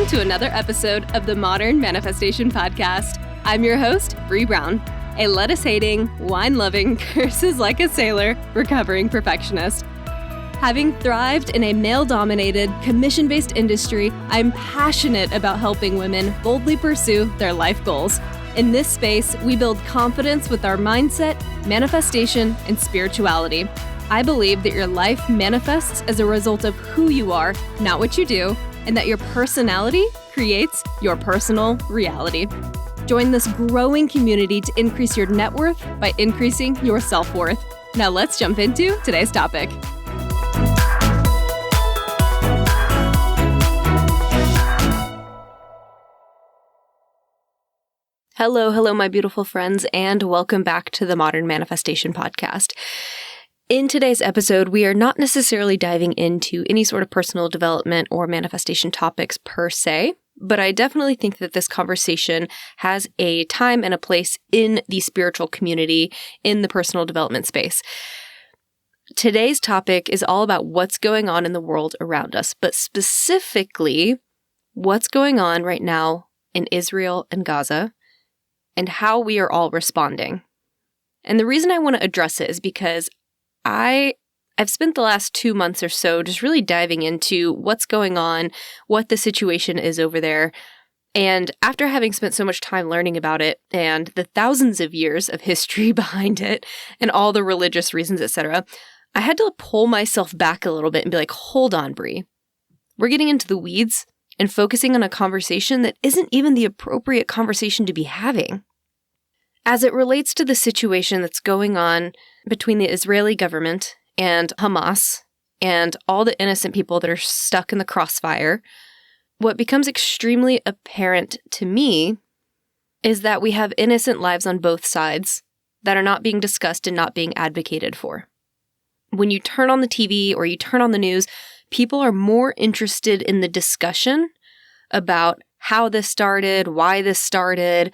to another episode of the Modern Manifestation Podcast. I'm your host, Bree Brown, a lettuce-hating, wine-loving, curses like a sailor, recovering perfectionist. Having thrived in a male-dominated, commission-based industry, I'm passionate about helping women boldly pursue their life goals. In this space, we build confidence with our mindset, manifestation, and spirituality. I believe that your life manifests as a result of who you are, not what you do, and that your personality creates your personal reality. Join this growing community to increase your net worth by increasing your self-worth. Now let's jump into today's topic. Hello, my beautiful friends, and welcome back to the Modern Manifestation Podcast. In today's episode, we are not necessarily diving into any sort of personal development or manifestation topics per se, but I definitely think that this conversation has a time and a place in the spiritual community, in the personal development space. Today's topic is all about what's going on in the world around us, but specifically what's going on right now in Israel and Gaza, and how we are all responding. And the reason I want to address it is because I've spent the last 2 months or so just really diving into what's going on, what the situation is over there. And after having spent so much time learning about it and the thousands of years of history behind it and all the religious reasons, etc., I had to pull myself back a little bit and be like, hold on, Bree. We're getting into the weeds and focusing on a conversation that isn't even the appropriate conversation to be having. As it relates to the situation that's going on between the Israeli government and Hamas and all the innocent people that are stuck in the crossfire, what becomes extremely apparent to me is that we have innocent lives on both sides that are not being discussed and not being advocated for. When you turn on the TV or you turn on the news, people are more interested in the discussion about how this started, why this started,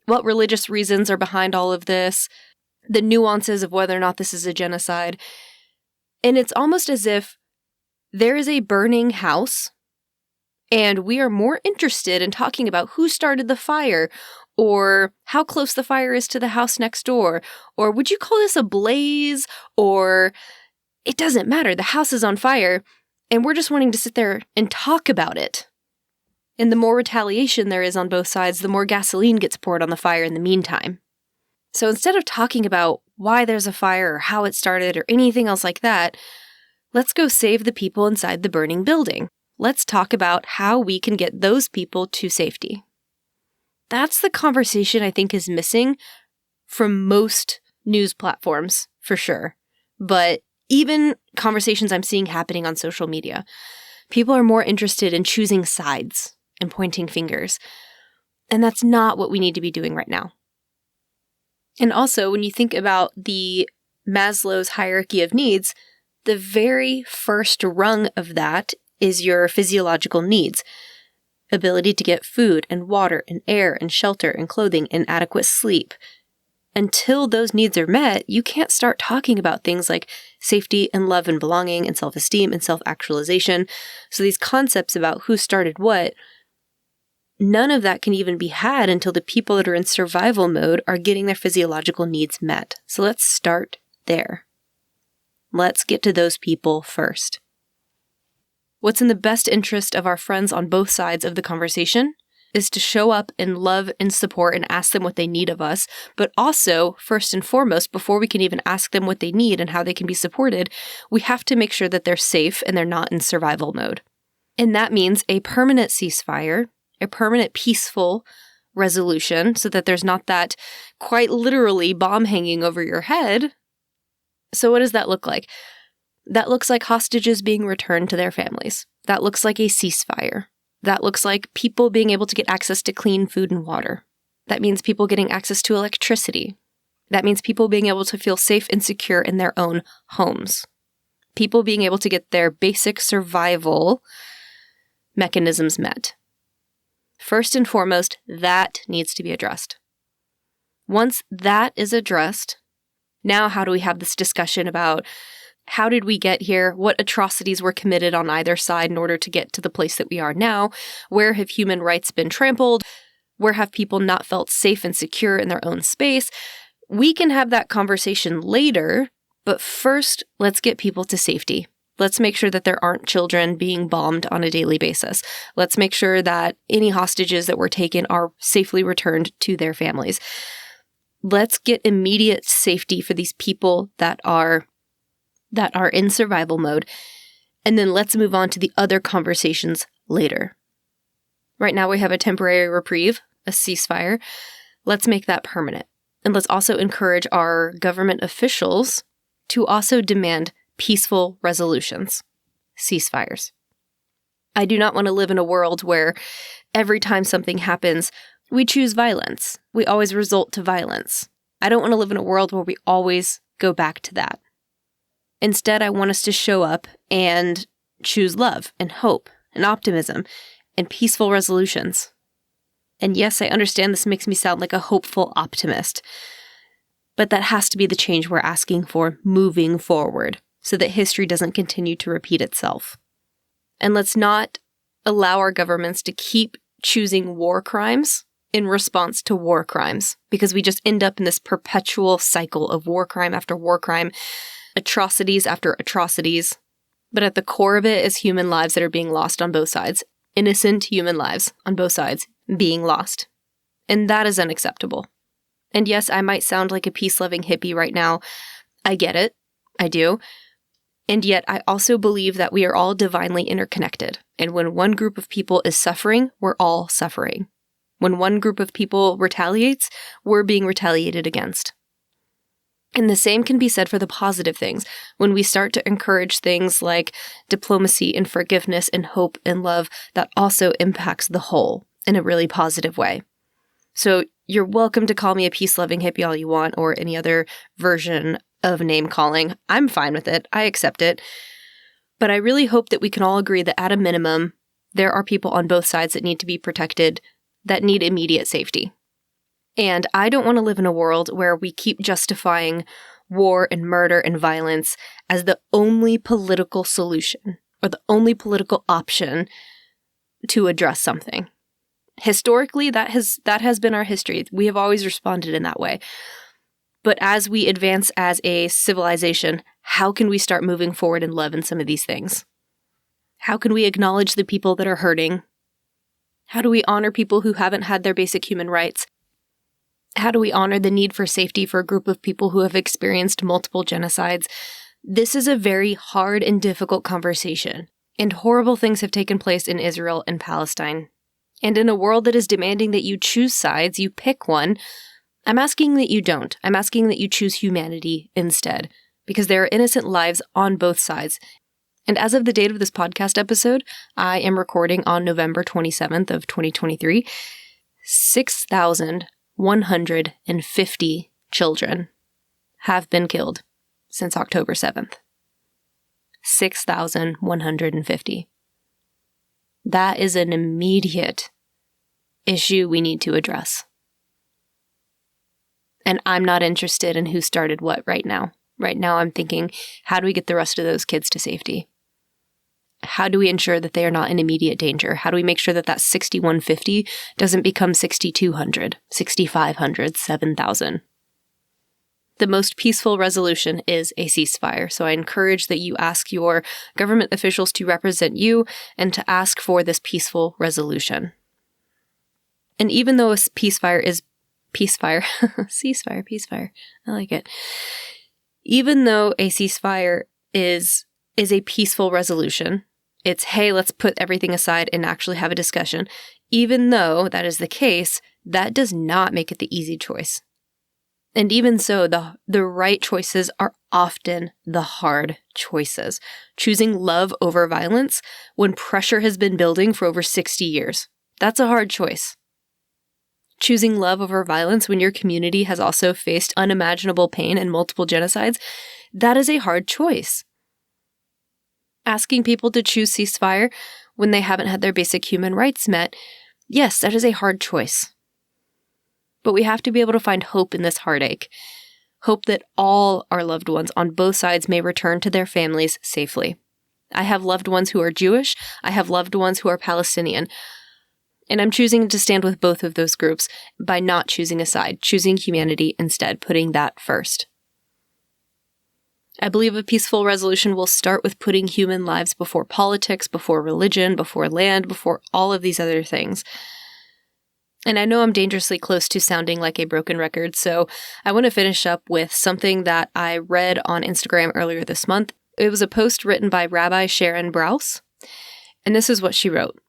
what religious reasons are behind all of this, the nuances of whether or not this is a genocide. And it's almost as if there is a burning house, and we are more interested in talking about who started the fire, or how close the fire is to the house next door, or would you call this a blaze, or it doesn't matter, the house is on fire, and we're just wanting to sit there and talk about it. And the more retaliation there is on both sides, the more gasoline gets poured on the fire in the meantime. So instead of talking about why there's a fire or how it started or anything else like that, let's go save the people inside the burning building. Let's talk about how we can get those people to safety. That's the conversation I think is missing from most news platforms, for sure. But even conversations I'm seeing happening on social media, people are more interested in choosing sides and pointing fingers. And that's not what we need to be doing right now. And also, when you think about the Maslow's hierarchy of needs, the very first rung of that is your physiological needs. Ability to get food and water and air and shelter and clothing and adequate sleep. Until those needs are met, you can't start talking about things like safety and love and belonging and self-esteem and self-actualization. So these concepts about who started what, none of that can even be had until the people that are in survival mode are getting their physiological needs met. So let's start there. Let's get to those people first. What's in the best interest of our friends on both sides of the conversation is to show up and love and support and ask them what they need of us, but also, first and foremost, before we can even ask them what they need and how they can be supported, we have to make sure that they're safe and they're not in survival mode. And that means a permanent ceasefire, a permanent peaceful resolution, so that there's not that quite literally bomb hanging over your head. So what does that look like? That looks like hostages being returned to their families. That looks like a ceasefire. That looks like people being able to get access to clean food and water. That means people getting access to electricity. That means people being able to feel safe and secure in their own homes. People being able to get their basic survival mechanisms met. First and foremost, that needs to be addressed. Once that is addressed, now how do we have this discussion about How did we get here? What atrocities were committed on either side in order to get to the place that we are now? Where have human rights been trampled? Where have people not felt safe and secure in their own space? We can have that conversation later, but first, let's get people to safety. Let's make sure that there aren't children being bombed on a daily basis. Let's make sure that any hostages that were taken are safely returned to their families. Let's get immediate safety for these people that are in survival mode. And then let's move on to the other conversations later. Right now we have a temporary reprieve, a ceasefire. Let's make that permanent. And let's also encourage our government officials to also demand peaceful resolutions, ceasefires. I do not want to live in a world where every time something happens, we choose violence. We always resort to violence. I don't want to live in a world where we always go back to that. Instead, I want us to show up and choose love and hope and optimism and peaceful resolutions. And yes, I understand this makes me sound like a hopeful optimist, but that has to be the change we're asking for moving forward so that history doesn't continue to repeat itself. And let's not allow our governments to keep choosing war crimes in response to war crimes, because we just end up in this perpetual cycle of war crime after war crime, atrocities after atrocities. But at the core of it is human lives that are being lost on both sides. Innocent human lives on both sides being lost. And that is unacceptable. And yes, I might sound like a peace-loving hippie right now. I get it. I do. And yet I also believe that we are all divinely interconnected. And when one group of people is suffering, we're all suffering. When one group of people retaliates, we're being retaliated against. And the same can be said for the positive things. When we start to encourage things like diplomacy and forgiveness and hope and love, that also impacts the whole in a really positive way. So you're welcome to call me a peace-loving hippie all you want, or any other version of name calling. I'm fine with it. I accept it. But I really hope that we can all agree that at a minimum, there are people on both sides that need to be protected, that need immediate safety. And I don't want to live in a world where we keep justifying war and murder and violence as the only political solution or the only political option to address something. Historically, that has been our history. We have always responded in that way. But as we advance as a civilization, how can we start moving forward in love in some of these things? How can we acknowledge the people that are hurting? How do we honor people who haven't had their basic human rights? How do we honor the need for safety for a group of people who have experienced multiple genocides? This is a very hard and difficult conversation, and horrible things have taken place in Israel and Palestine. And in a world that is demanding that you choose sides, you pick one, I'm asking that you don't. I'm asking that you choose humanity instead, because there are innocent lives on both sides. And as of the date of this podcast episode, I am recording on November 27th of 2023, 6,150 children have been killed since October 7th. 6,150. That is an immediate issue we need to address. And I'm not interested in who started what right now. Right now I'm thinking, how do we get the rest of those kids to safety? How do we ensure that they are not in immediate danger? How do we make sure that that 6,150 doesn't become 6,200, 6,500, 7,000? The most peaceful resolution is a ceasefire. So I encourage that you ask your government officials to represent you and to ask for this peaceful resolution. And even though a ceasefire, I like it. Even though a ceasefire is a peaceful resolution, it's, hey, let's put everything aside and actually have a discussion. Even though that is the case, that does not make it the easy choice. And even so, the right choices are often the hard choices. Choosing love over violence when pressure has been building for over 60 years. That's a hard choice. Choosing love over violence when your community has also faced unimaginable pain and multiple genocides, that is a hard choice. Asking people to choose ceasefire when they haven't had their basic human rights met, yes, that is a hard choice. But we have to be able to find hope in this heartache. hope that all our loved ones on both sides may return to their families safely. I have loved ones who are Jewish. I have loved ones who are Palestinian. And I'm choosing to stand with both of those groups by not choosing a side, choosing humanity instead, putting that first. I believe a peaceful resolution will start with putting human lives before politics, before religion, before land, before all of these other things. And I know I'm dangerously close to sounding like a broken record, so I want to finish up with something that I read on Instagram earlier this month. It was a post written by Rabbi Sharon Brous, and this is what she wrote.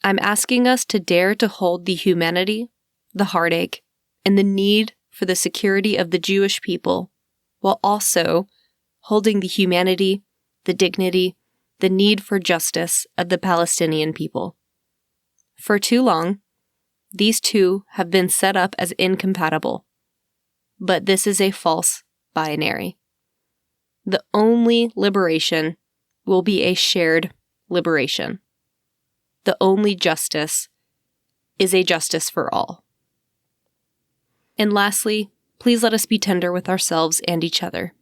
I'm asking us to dare to hold the humanity, the heartache, and the need for the security of the Jewish people, while also holding the humanity, the dignity, the need for justice of the Palestinian people. For too long, these two have been set up as incompatible, but this is a false binary. The only liberation will be a shared liberation. The only justice is a justice for all. And lastly, please let us be tender with ourselves and each other.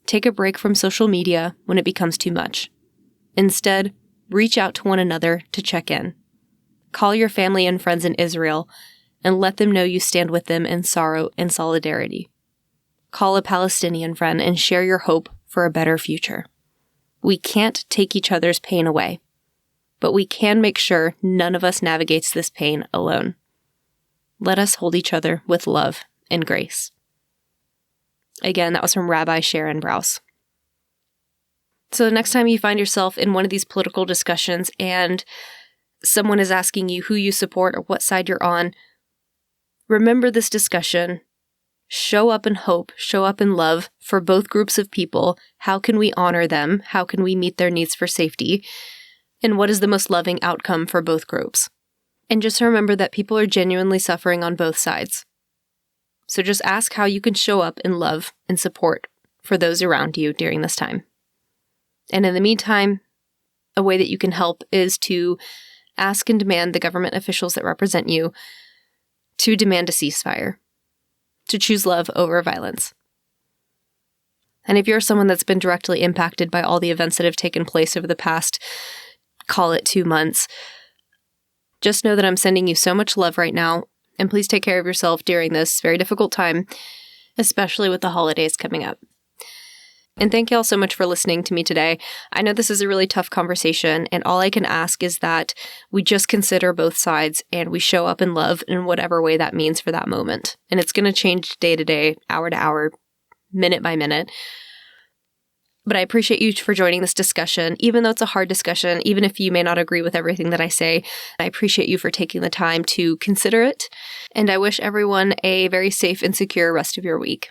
Take a break from social media when it becomes too much. Instead, reach out to one another to check in. Call your family and friends in Israel and let them know you stand with them in sorrow and solidarity. Call a Palestinian friend and share your hope for a better future. We can't take each other's pain away, but we can make sure none of us navigates this pain alone. Let us hold each other with love and grace. Again, that was from Rabbi Sharon Brous. So the next time you find yourself in one of these political discussions and someone is asking you who you support or what side you're on, remember this discussion. Show up in hope, show up in love for both groups of people. How can we honor them? How can we meet their needs for safety? And what is the most loving outcome for both groups? And just remember that people are genuinely suffering on both sides. So just ask how you can show up in love and support for those around you during this time. And in the meantime, a way that you can help is to ask and demand the government officials that represent you to demand a ceasefire, to choose love over violence. And if you're someone that's been directly impacted by all the events that have taken place over the past, call it 2 months, just know that I'm sending you so much love right now, and please take care of yourself during this very difficult time, especially with the holidays coming up. And thank you all so much for listening to me today. I know this is a really tough conversation, and all I can ask is that we just consider both sides and we show up in love in whatever way that means for that moment. And it's going to change day to day, hour to hour, minute by minute. But I appreciate you for joining this discussion, even though it's a hard discussion, even if you may not agree with everything that I say. I appreciate you for taking the time to consider it, and I wish everyone a very safe and secure rest of your week.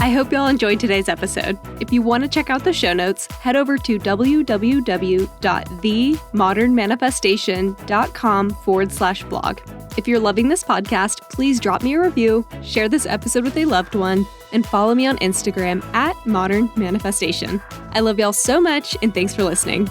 I hope y'all enjoyed today's episode. If you want to check out the show notes, head over to www.themodernmanifestation.com/blog. If you're loving this podcast, please drop me a review, share this episode with a loved one, and follow me on Instagram @modernmanifestation. I love y'all so much, and thanks for listening.